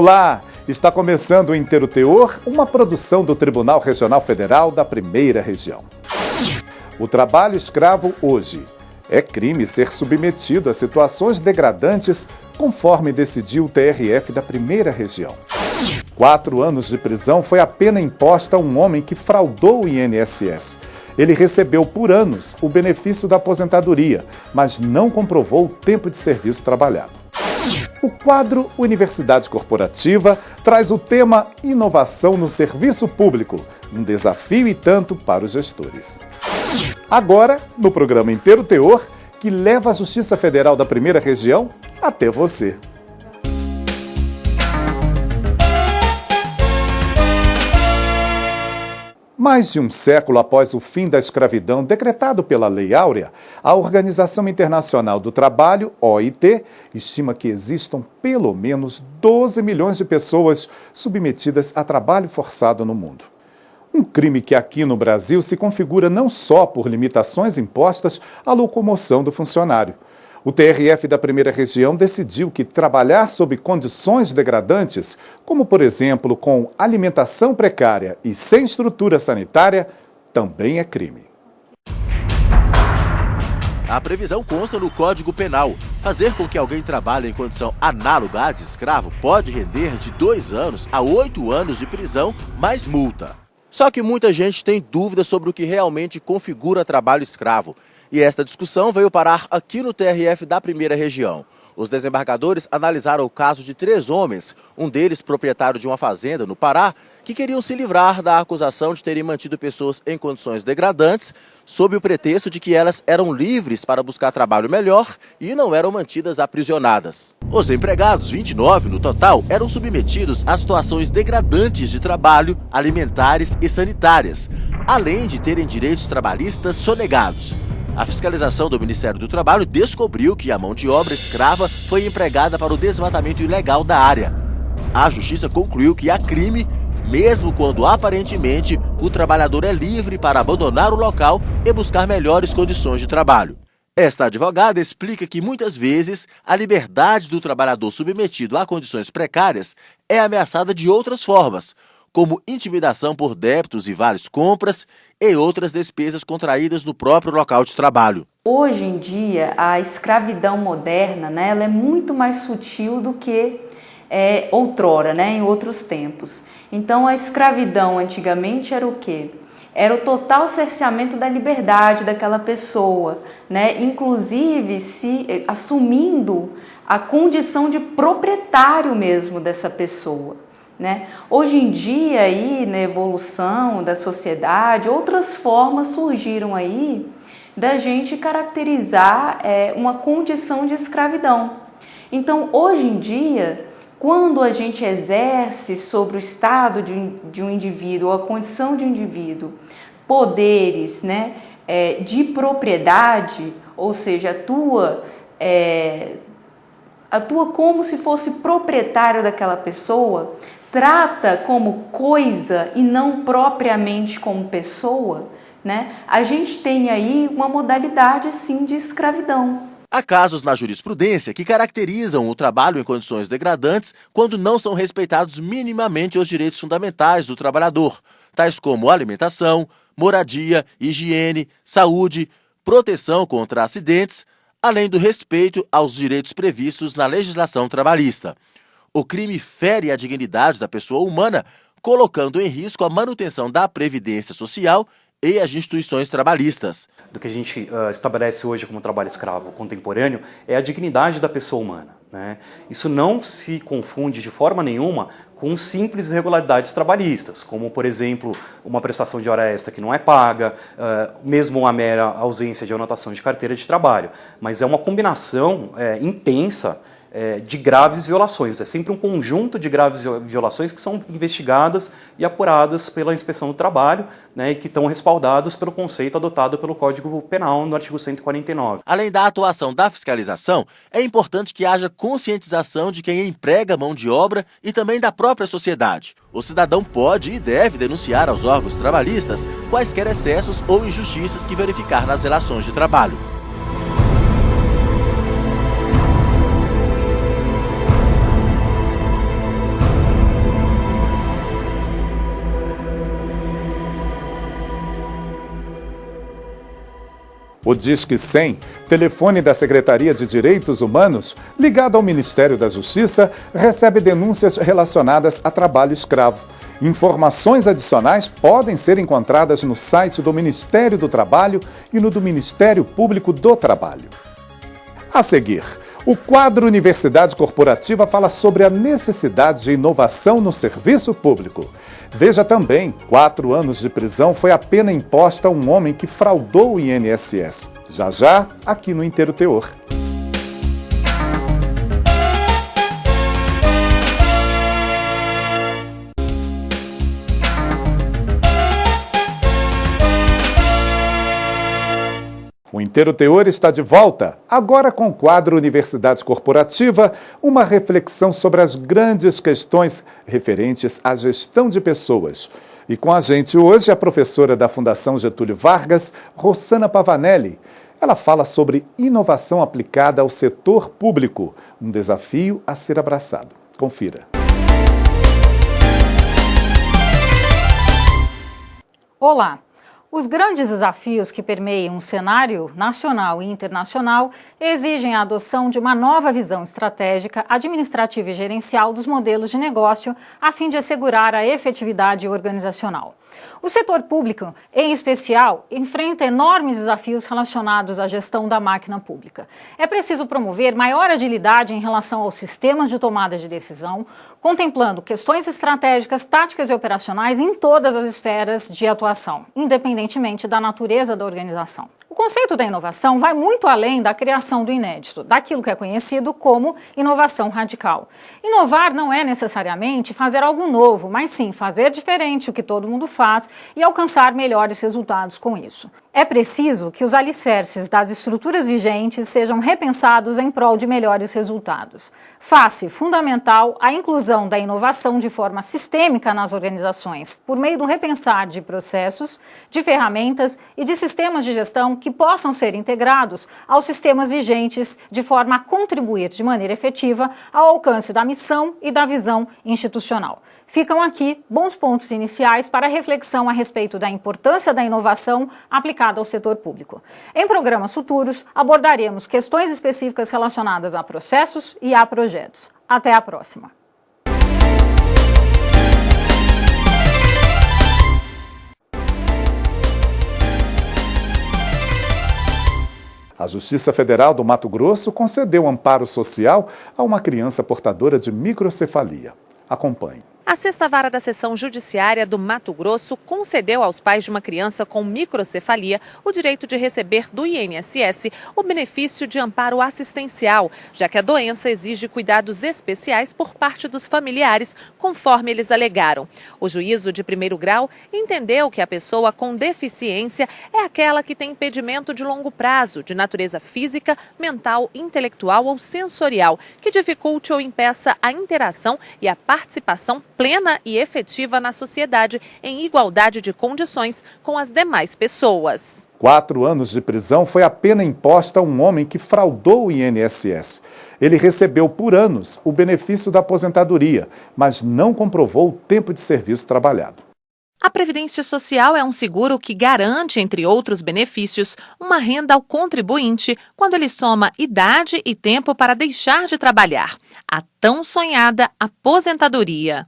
Olá, está começando o Inteiro Teor, uma produção do Tribunal Regional Federal da Primeira Região. O trabalho escravo hoje. É crime ser submetido a situações degradantes, conforme decidiu o TRF da Primeira Região. 4 anos de prisão foi a pena imposta a um homem que fraudou o INSS. Ele recebeu por anos o benefício da aposentadoria, mas não comprovou o tempo de serviço trabalhado. O quadro Universidade Corporativa traz o tema Inovação no Serviço Público, um desafio e tanto para os gestores. Agora, no programa Inteiro Teor, que leva a Justiça Federal da Primeira Região até você. Mais de um século após o fim da escravidão decretado pela Lei Áurea, a Organização Internacional do Trabalho, OIT, estima que existam pelo menos 12 milhões de pessoas submetidas a trabalho forçado no mundo. Um crime que aqui no Brasil se configura não só por limitações impostas à locomoção do funcionário. O TRF da Primeira Região decidiu que trabalhar sob condições degradantes, como por exemplo com alimentação precária e sem estrutura sanitária, também é crime. A previsão consta no Código Penal. Fazer com que alguém trabalhe em condição análoga à de escravo pode render de 2 anos a 8 anos de prisão mais multa. Só que muita gente tem dúvidas sobre o que realmente configura trabalho escravo. E esta discussão veio parar aqui no TRF da Primeira Região. Os desembargadores analisaram o caso de 3 homens, um deles proprietário de uma fazenda no Pará, que queriam se livrar da acusação de terem mantido pessoas em condições degradantes, sob o pretexto de que elas eram livres para buscar trabalho melhor e não eram mantidas aprisionadas. Os empregados, 29 no total, eram submetidos a situações degradantes de trabalho, alimentares e sanitárias, além de terem direitos trabalhistas sonegados. A fiscalização do Ministério do Trabalho descobriu que a mão de obra escrava foi empregada para o desmatamento ilegal da área. A Justiça concluiu que há crime, mesmo quando aparentemente o trabalhador é livre para abandonar o local e buscar melhores condições de trabalho. Esta advogada explica que muitas vezes a liberdade do trabalhador submetido a condições precárias é ameaçada de outras formas, como intimidação por débitos e vales-compras e outras despesas contraídas no próprio local de trabalho. Hoje em dia, a escravidão moderna, ela é muito mais sutil do que outrora, em outros tempos. Então, a escravidão antigamente era o quê? Era o total cerceamento da liberdade daquela pessoa, inclusive assumindo a condição de proprietário mesmo dessa pessoa. Hoje em dia, aí, na evolução da sociedade, outras formas surgiram aí da gente caracterizar uma condição de escravidão. Então, hoje em dia, quando a gente exerce sobre o estado de um indivíduo, ou a condição de um indivíduo, poderes de propriedade, ou seja, atua como se fosse proprietário daquela pessoa, trata como coisa e não propriamente como pessoa, a gente tem aí uma modalidade, sim, de escravidão. Há casos na jurisprudência que caracterizam o trabalho em condições degradantes quando não são respeitados minimamente os direitos fundamentais do trabalhador, tais como alimentação, moradia, higiene, saúde, proteção contra acidentes, além do respeito aos direitos previstos na legislação trabalhista. O crime fere a dignidade da pessoa humana, colocando em risco a manutenção da previdência social e as instituições trabalhistas. Do que a gente estabelece hoje como trabalho escravo contemporâneo é a dignidade da pessoa humana. Isso não se confunde de forma nenhuma com simples irregularidades trabalhistas, como, por exemplo, uma prestação de hora extra que não é paga, mesmo uma mera ausência de anotação de carteira de trabalho. Mas é uma combinação intensa de graves violações. É sempre um conjunto de graves violações que são investigadas e apuradas pela Inspeção do Trabalho, e que estão respaldadas pelo conceito adotado pelo Código Penal no artigo 149. Além da atuação da fiscalização, é importante que haja conscientização de quem emprega mão de obra e também da própria sociedade. O cidadão pode e deve denunciar aos órgãos trabalhistas quaisquer excessos ou injustiças que verificar nas relações de trabalho. O Disque 100, telefone da Secretaria de Direitos Humanos, ligado ao Ministério da Justiça, recebe denúncias relacionadas a trabalho escravo. Informações adicionais podem ser encontradas no site do Ministério do Trabalho e no do Ministério Público do Trabalho. A seguir, o quadro Universidade Corporativa fala sobre a necessidade de inovação no serviço público. Veja também, 4 anos de prisão foi a pena imposta a um homem que fraudou o INSS. Já já, aqui no Inteiro Teor. O Inteiro Teor está de volta, agora com o quadro Universidade Corporativa, uma reflexão sobre as grandes questões referentes à gestão de pessoas. E com a gente hoje a professora da Fundação Getúlio Vargas, Rossana Pavanelli. Ela fala sobre inovação aplicada ao setor público, um desafio a ser abraçado. Confira. Olá! Os grandes desafios que permeiam o cenário nacional e internacional exigem a adoção de uma nova visão estratégica, administrativa e gerencial dos modelos de negócio a fim de assegurar a efetividade organizacional. O setor público, em especial, enfrenta enormes desafios relacionados à gestão da máquina pública. É preciso promover maior agilidade em relação aos sistemas de tomada de decisão, contemplando questões estratégicas, táticas e operacionais em todas as esferas de atuação, independentemente da natureza da organização. O conceito da inovação vai muito além da criação do inédito, daquilo que é conhecido como inovação radical. Inovar não é necessariamente fazer algo novo, mas sim fazer diferente o que todo mundo faz e alcançar melhores resultados com isso. É preciso que os alicerces das estruturas vigentes sejam repensados em prol de melhores resultados. Faz-se fundamental a inclusão da inovação de forma sistêmica nas organizações, por meio do repensar de processos, de ferramentas e de sistemas de gestão que possam ser integrados aos sistemas vigentes de forma a contribuir de maneira efetiva ao alcance da missão e da visão institucional. Ficam aqui bons pontos iniciais para reflexão a respeito da importância da inovação aplicada ao setor público. Em programas futuros, abordaremos questões específicas relacionadas a processos e a projetos. Até a próxima! A Justiça Federal do Mato Grosso concedeu amparo social a uma criança portadora de microcefalia. Acompanhe. A 6ª Vara da Seção Judiciária do Mato Grosso concedeu aos pais de uma criança com microcefalia o direito de receber do INSS o benefício de amparo assistencial, já que a doença exige cuidados especiais por parte dos familiares, conforme eles alegaram. O juízo de primeiro grau entendeu que a pessoa com deficiência é aquela que tem impedimento de longo prazo, de natureza física, mental, intelectual ou sensorial, que dificulte ou impeça a interação e a participação plena e efetiva na sociedade, em igualdade de condições com as demais pessoas. 4 anos de prisão foi a pena imposta a um homem que fraudou o INSS. Ele recebeu por anos o benefício da aposentadoria, mas não comprovou o tempo de serviço trabalhado. A Previdência Social é um seguro que garante, entre outros benefícios, uma renda ao contribuinte quando ele soma idade e tempo para deixar de trabalhar. A tão sonhada aposentadoria.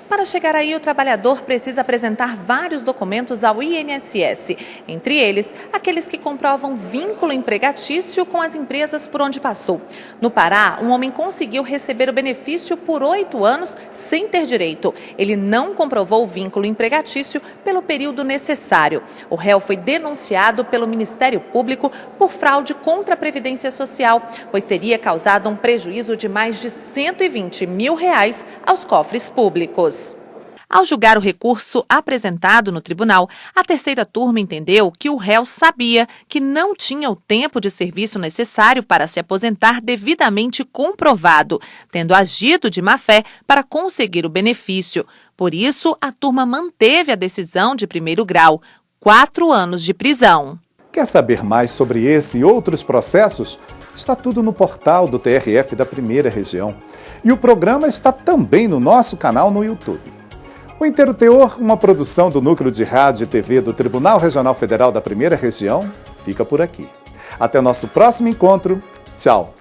Para chegar aí, o trabalhador precisa apresentar vários documentos ao INSS, entre eles, aqueles que comprovam vínculo empregatício com as empresas por onde passou. No Pará, um homem conseguiu receber o benefício por 8 anos sem ter direito. Ele não comprovou o vínculo empregatício pelo período necessário. O réu foi denunciado pelo Ministério Público por fraude contra a Previdência Social, pois teria causado um prejuízo de mais de R$120 mil aos cofres públicos. Ao julgar o recurso apresentado no tribunal, a 3ª turma entendeu que o réu sabia que não tinha o tempo de serviço necessário para se aposentar devidamente comprovado, tendo agido de má-fé para conseguir o benefício. Por isso, a turma manteve a decisão de primeiro grau, 4 anos de prisão. Quer saber mais sobre esse e outros processos? Está tudo no portal do TRF da Primeira Região. E o programa está também no nosso canal no YouTube. O Inteiro Teor, uma produção do Núcleo de Rádio e TV do Tribunal Regional Federal da Primeira Região, fica por aqui. Até nosso próximo encontro. Tchau!